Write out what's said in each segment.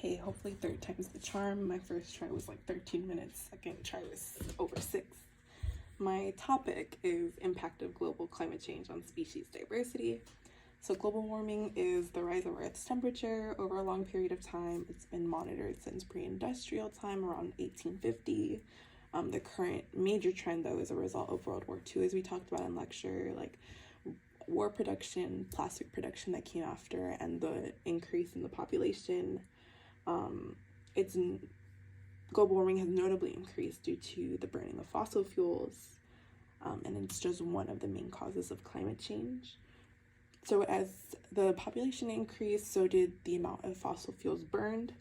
Okay, hopefully third time's the charm. My first try was like 13 minutes, second try was over 6. My topic is impact of global climate change on species diversity. So global warming is the rise of Earth's temperature over a long period of time. It's been monitored since pre-industrial time, around 1850. The current major trend, though, is a result of World War II, as we talked about in lecture, like war production, plastic production that came after, and the increase in the population. Global warming has notably increased due to the burning of fossil fuels, and it's just one of the main causes of climate change. So as the population increased, so did the amount of fossil fuels burned.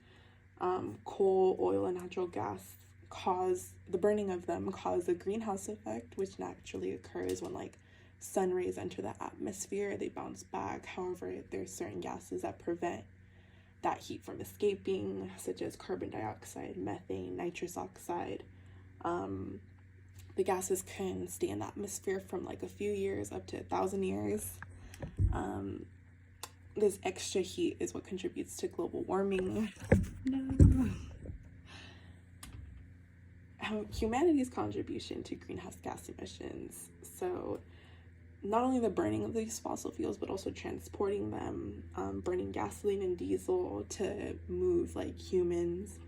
Coal, oil, and natural gas the burning of them cause a greenhouse effect, which naturally occurs when sun rays enter the atmosphere. They bounce back. However, there's certain gases that prevent that heat from escaping, such as carbon dioxide, methane, nitrous oxide. The gases can stay in the atmosphere from a few years up to 1,000 years. This extra heat is what contributes to global warming. Humanity's contribution to greenhouse gas emissions. So not only the burning of these fossil fuels, but also transporting them, burning gasoline and diesel to move humans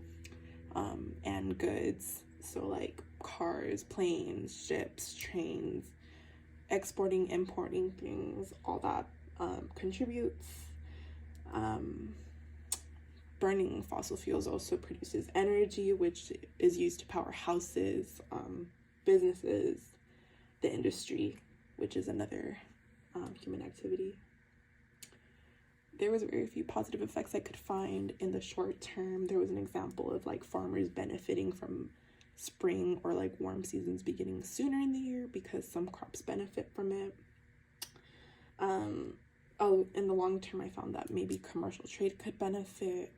and goods. So cars, planes, ships, trains, exporting, importing things, all that contributes. Burning fossil fuels also produces energy, which is used to power houses, businesses, the industry, which is another human activity. There was very few positive effects I could find in the short term. There was an example of farmers benefiting from spring or warm seasons beginning sooner in the year because some crops benefit from it. In the long term, I found that maybe commercial trade could benefit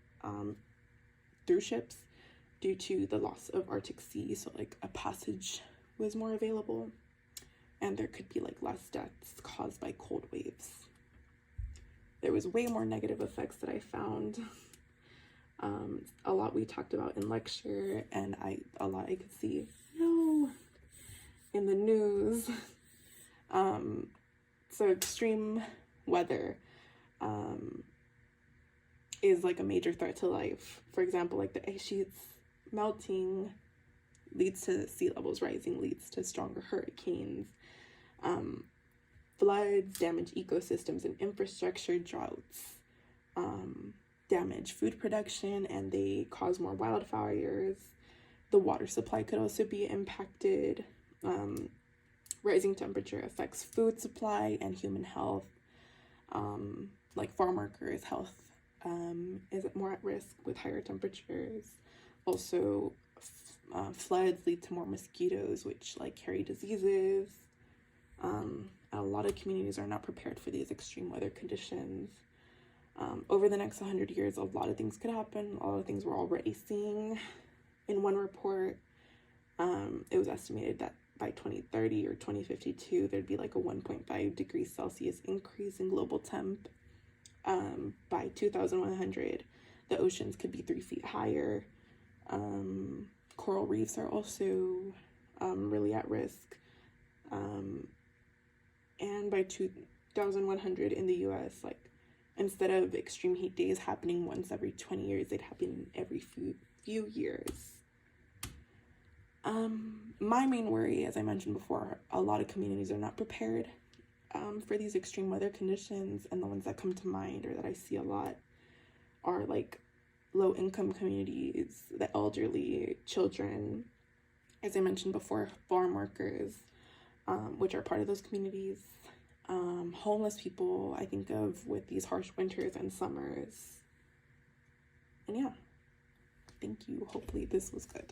through ships due to the loss of Arctic sea, so a passage was more available, and there could be less deaths caused by cold waves. There was way more negative effects that I found. A lot we talked about in lecture, and a lot I could see in the news. So extreme weather is a major threat to life. For example, the ice sheets melting leads to sea levels rising, leads to stronger hurricanes. Floods damage ecosystems and infrastructure. Droughts damage food production, and they cause more wildfires. The water supply could also be impacted. Rising temperature affects food supply and human health. Farm workers' health is more at risk with higher temperatures. Also, floods lead to more mosquitoes, which carry diseases. A lot of communities are not prepared for these extreme weather conditions. Over the next 100 years, a lot of things could happen. A lot of things we're already seeing. In one report, it was estimated that by 2030 or 2052, there'd be a 1.5 degrees Celsius increase in global temp. By 2100, the oceans could be 3 feet higher. Coral reefs are also really at risk. And by 2100 in the US, instead of extreme heat days happening once every 20 years, they'd happen every few years. My main worry, as I mentioned before, a lot of communities are not prepared for these extreme weather conditions, and the ones that come to mind or that I see a lot are low-income communities, the elderly, children, as I mentioned before, farm workers, which are part of those communities, homeless people I think of with these harsh winters and summers. And yeah, thank you. Hopefully this was good.